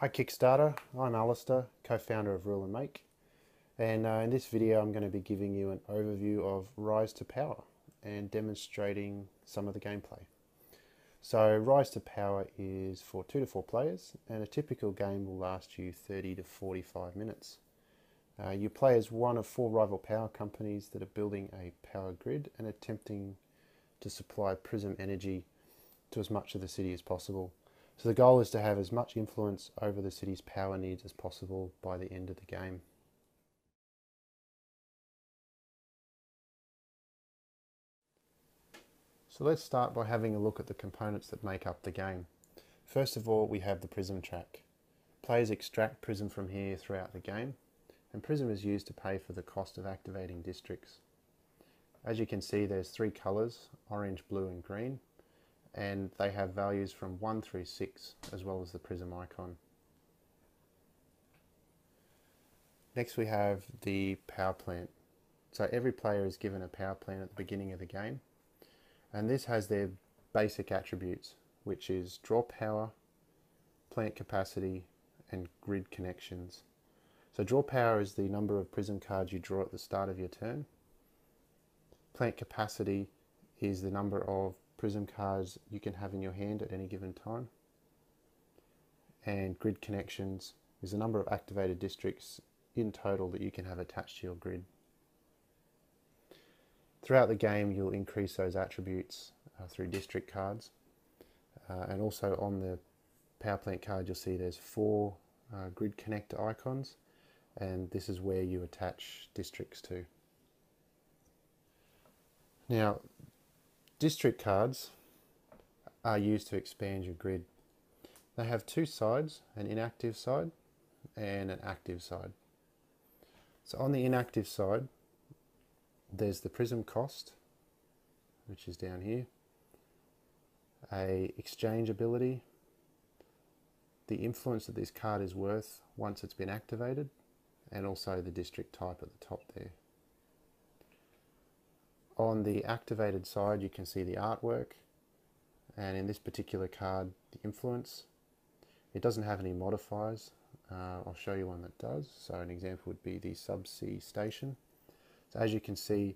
Hi Kickstarter, I'm Alistair, co-founder of Rule and Make, and in this video I'm going to be giving you an overview of Rise to Power and demonstrating some of the gameplay. So Rise to Power is for 2 to 4 players, and a typical game will last you 30 to 45 minutes. You play as one of 4 rival power companies that are building a power grid and attempting to supply Prism energy to as much of the city as possible. So the goal is to have as much influence over the city's power needs as possible by the end of the game. So let's start by having a look at the components that make up the game. First of all, we have the Prism track. Players extract Prism from here throughout the game, and Prism is used to pay for the cost of activating districts. As you can see, there's 3 colours, orange, blue and green, and they have values from 1 through 6, as well as the Prism icon. Next we have the power plant. So every player is given a power plant at the beginning of the game, and this has their basic attributes, which is draw power, plant capacity and grid connections. So draw power is the number of Prism cards you draw at the start of your turn. Plant capacity is the number of Prism cards you can have in your hand at any given time. And grid connections is the number of activated districts in total that you can have attached to your grid. Throughout the game you'll increase those attributes through district cards, and also on the power plant card you'll see there's 4 grid connector icons, and this is where you attach districts to. Now, district cards are used to expand your grid. They have 2 sides, an inactive side and an active side. So on the inactive side, there's the Prism cost, which is down here, a exchange ability, the influence that this card is worth once it's been activated, and also the district type at the top there. On the activated side you can see the artwork, and in this particular card the influence. It doesn't have any modifiers. I'll show you one that does. So an example would be the subsea station. So as you can see,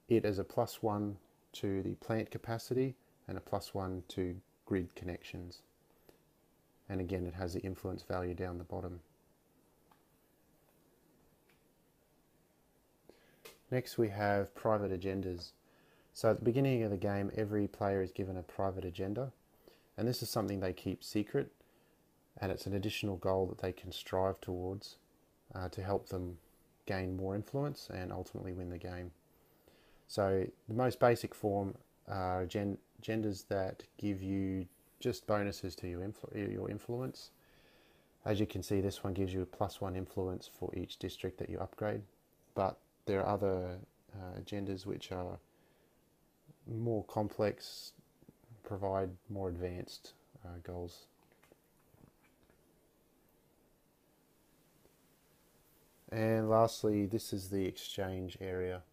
it is a +1 to the plant capacity and a +1 to grid connections. And again, it has the influence value down the bottom. Next we have private agendas. So at the beginning of the game, every player is given a private agenda, and this is something they keep secret, and it's an additional goal that they can strive towards to help them gain more influence and ultimately win the game. So the most basic form are agendas that give you just bonuses to your influence. As you can see, this one gives you a +1 influence for each district that you upgrade, but there are other agendas which are more complex, provide more advanced goals. And lastly, this is the exchange area.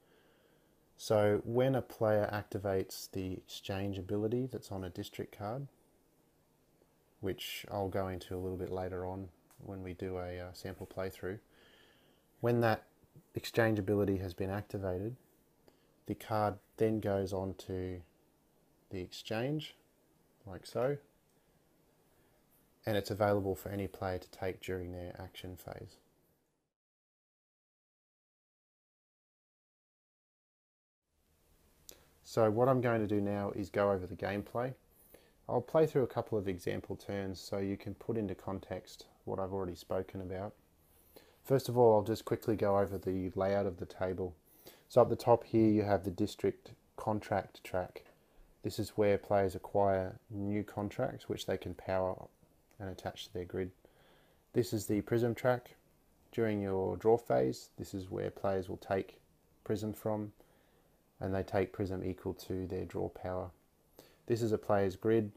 So when a player activates the exchange ability that's on a district card, which I'll go into a little bit later on when we do a sample playthrough, when that exchange ability has been activated, the card then goes on to the exchange, like so, and it's available for any player to take during their action phase. So what I'm going to do now is go over the gameplay. I'll play through a couple of example turns so you can put into context what I've already spoken about. First of all, I'll just quickly go over the layout of the table. So up the top here you have the district contract track. This is where players acquire new contracts which they can power and attach to their grid. This is the Prism track. During your draw phase, this is where players will take Prism from, and they take Prism equal to their draw power. This is a player's grid.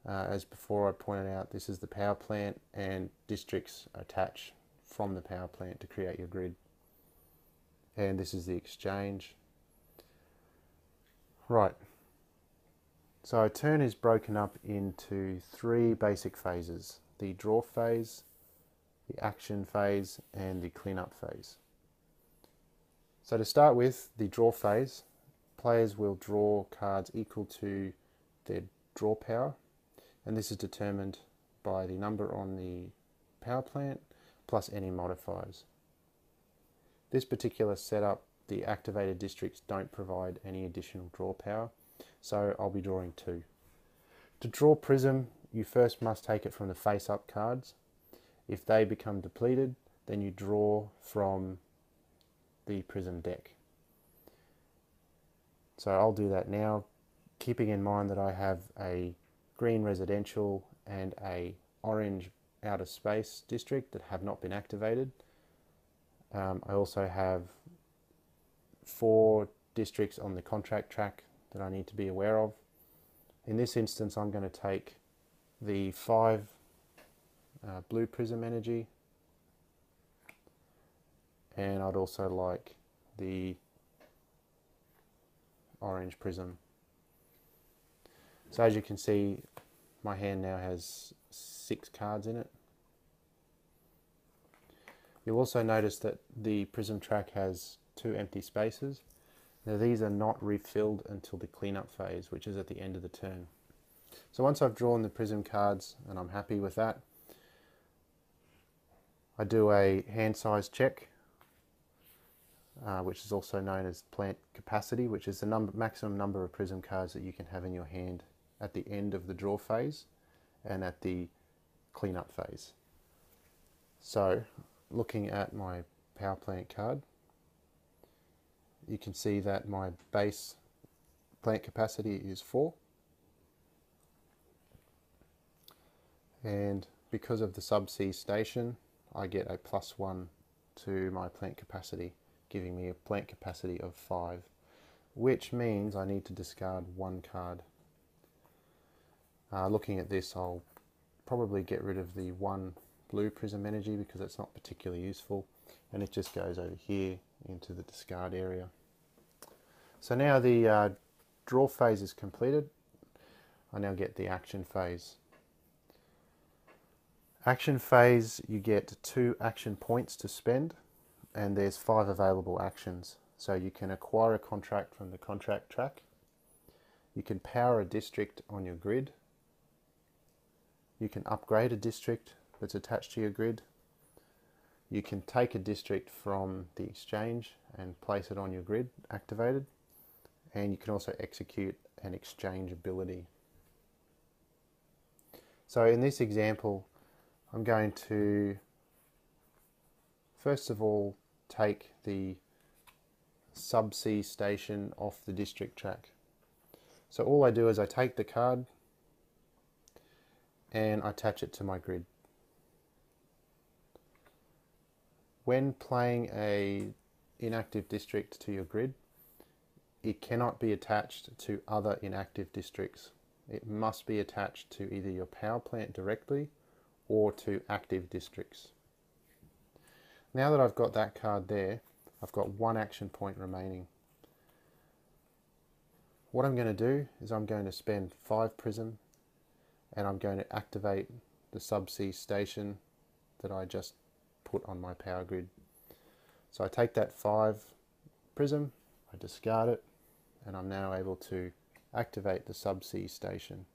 As before I pointed out, this is the power plant, and districts attach from the power plant to create your grid. And this is the exchange. Right. So a turn is broken up into 3 basic phases: the draw phase, the action phase, and the cleanup phase. So to start with, the draw phase, players will draw cards equal to their draw power, and this is determined by the number on the power plant plus any modifiers. This particular setup, the activated districts don't provide any additional draw power, so I'll be drawing 2. To draw Prism, you first must take it from the face-up cards. If they become depleted, then you draw from the Prism deck. So I'll do that now, keeping in mind that I have a green residential and a orange outer space district that have not been activated. I also have 4 districts on the contract track that I need to be aware of. In this instance, I'm going to take the 5 blue Prism energy, and I'd also like the orange Prism. So as you can see, my hand now has 6 cards in it. You'll also notice that the Prism track has 2 empty spaces. Now these are not refilled until the cleanup phase, which is at the end of the turn. So once I've drawn the Prism cards and I'm happy with that, I do a hand size check, which is also known as plant capacity, which is the maximum number of Prism cards that you can have in your hand at the end of the draw phase and at the cleanup phase. So looking at my power plant card, you can see that my base plant capacity is 4, and because of the subsea station I get a +1 to my plant capacity, giving me a plant capacity of 5, which means I need to discard 1 card. Looking at this, I'll probably get rid of the 1 blue Prism energy because it's not particularly useful, and it just goes over here into the discard area. So now the draw phase is completed. I now get the action phase. Action phase, you get 2 action points to spend, and there's 5 available actions. So you can acquire a contract from the contract track, you can power a district on your grid, you can upgrade a district that's attached to your grid, you can take a district from the exchange and place it on your grid activated, and you can also execute an exchange ability. So in this example, I'm going to first of all take the subsea station off the district track. So all I do is I take the card and I attach it to my grid. When playing a inactive district to your grid, it cannot be attached to other inactive districts. It must be attached to either your power plant directly or to active districts. Now that I've got that card there, I've got 1 action point remaining. What I'm going to do is I'm going to spend 5 Prism and I'm going to activate the subsea station that I just put on my power grid. So I take that 5 Prism, I discard it, and I'm now able to activate the subsea station.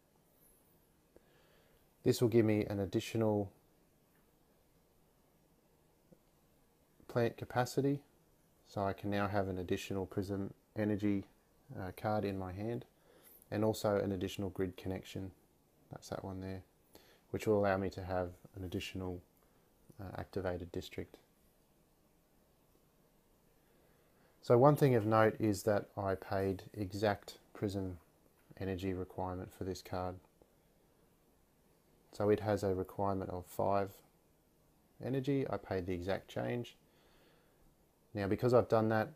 This will give me an additional plant capacity, so I can now have an additional Prism energy card in my hand, and also an additional grid connection, that's that one there, which will allow me to have an additional activated district. So one thing of note is that I paid exact Prism energy requirement for this card. So it has a requirement of 5 energy. I paid the exact change. Now because I've done that,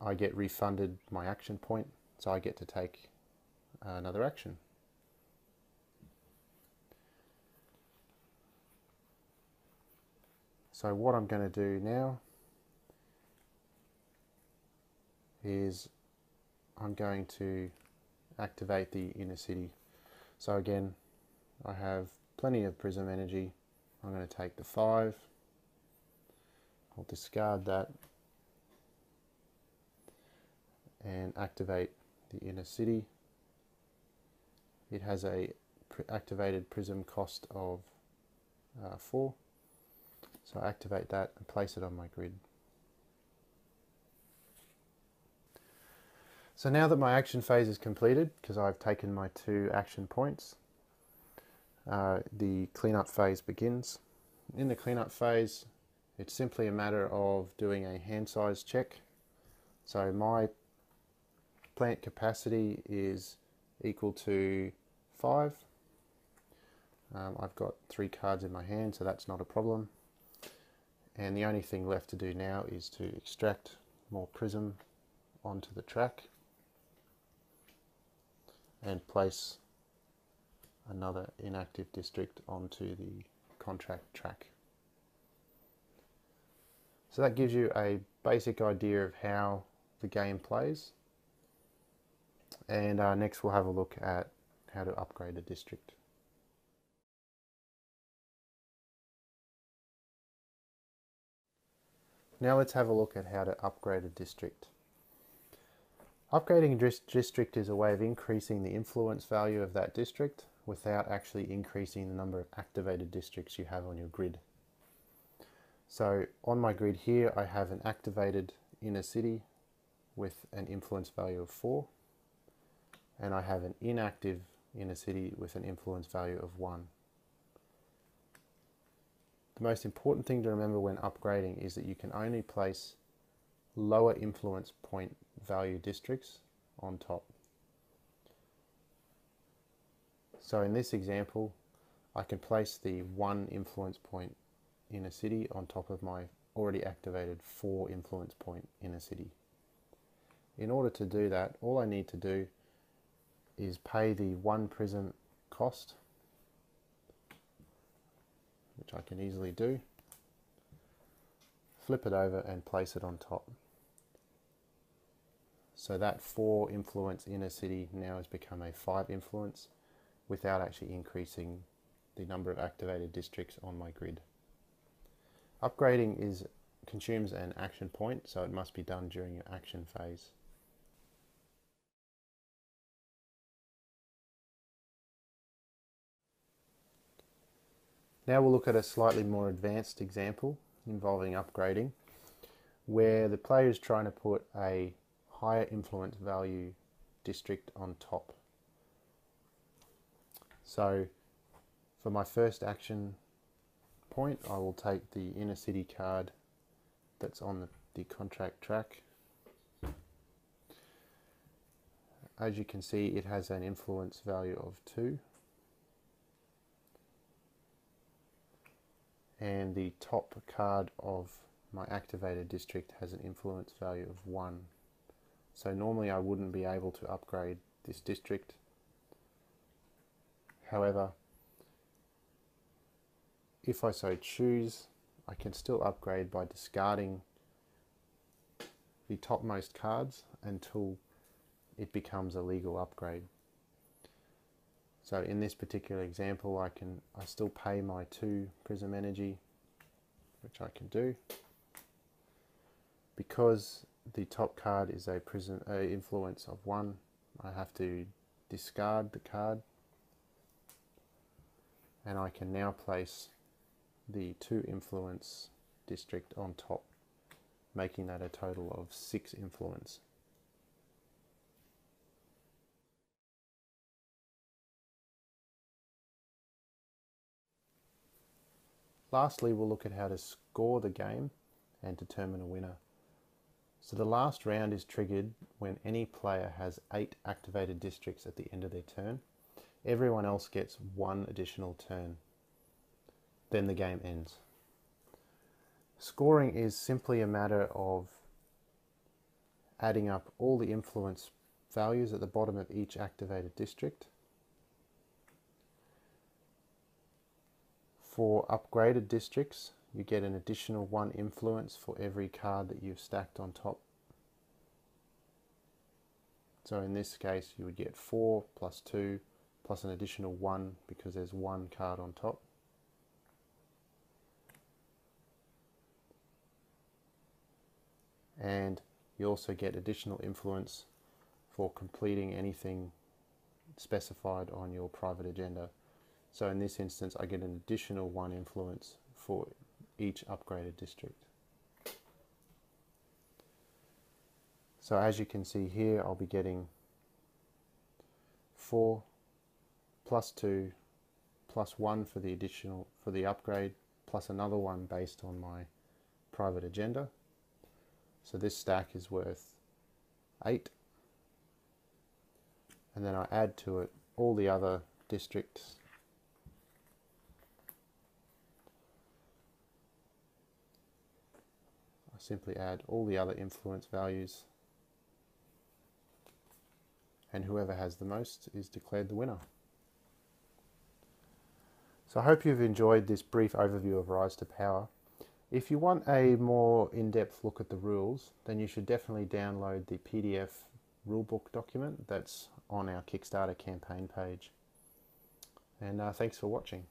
I get refunded my action point, so I get to take another action. So what I'm going to do now is I'm going to activate the inner city. So again, I have plenty of Prism energy. I'm going to take the 5. I'll discard that and activate the inner city. It has a activated prism cost of 4. So I activate that and place it on my grid. So now that my action phase is completed, because I've taken my 2 action points, the cleanup phase begins. In the cleanup phase, it's simply a matter of doing a hand size check. So my plant capacity is equal to 5. I've got 3 cards in my hand, so that's not a problem. And the only thing left to do now is to extract more prism onto the track and place another inactive district onto the contract track. So that gives you a basic idea of how the game plays. And next we'll have a look at how to upgrade a district. Now let's have a look at how to upgrade a district. Upgrading a district is a way of increasing the influence value of that district without actually increasing the number of activated districts you have on your grid. So on my grid here I have an activated inner city with an influence value of 4, and I have an inactive inner city with an influence value of 1. The most important thing to remember when upgrading is that you can only place lower influence point value districts on top. So in this example, I can place the 1 influence point inner city on top of my already activated 4 influence point inner city. In order to do that, all I need to do is pay the 1 prism cost, which I can easily do, flip it over and place it on top. So that 4 influence inner city now has become a 5 influence without actually increasing the number of activated districts on my grid. Upgrading consumes an action point, so it must be done during your action phase. Now we'll look at a slightly more advanced example involving upgrading, where the player is trying to put a higher influence value district on top. So for my first action point, I will take the inner city card that's on the contract track. As you can see, it has an influence value of 2. And the top card of my activated district has an influence value of 1. So normally I wouldn't be able to upgrade this district. However, if I so choose, I can still upgrade by discarding the topmost cards until it becomes a legal upgrade. So in this particular example, I still pay my 2 prism energy, which I can do. Because the top card is a prism influence of 1, I have to discard the card, and I can now place the 2 influence district on top, making that a total of 6 influence. Lastly, we'll look at how to score the game and determine a winner. So the last round is triggered when any player has 8 activated districts at the end of their turn. Everyone else gets 1 additional turn. Then the game ends. Scoring is simply a matter of adding up all the influence values at the bottom of each activated district. For upgraded districts, you get an additional 1 influence for every card that you've stacked on top. So in this case, you would get 4 plus 2 plus an additional 1 because there's 1 card on top. and you also get additional influence for completing anything specified on your private agenda. So in this instance, I get an additional 1 influence for each upgraded district. So as you can see here, I'll be getting 4 plus 2 plus 1 for the upgrade, plus another 1 based on my private agenda. So this stack is worth 8. And then I add to it all the other districts. I simply add all the other influence values, and whoever has the most is declared the winner. So I hope you've enjoyed this brief overview of Rise to Power. If you want a more in-depth look at the rules, then you should definitely download the PDF rulebook document that's on our Kickstarter campaign page. And thanks for watching.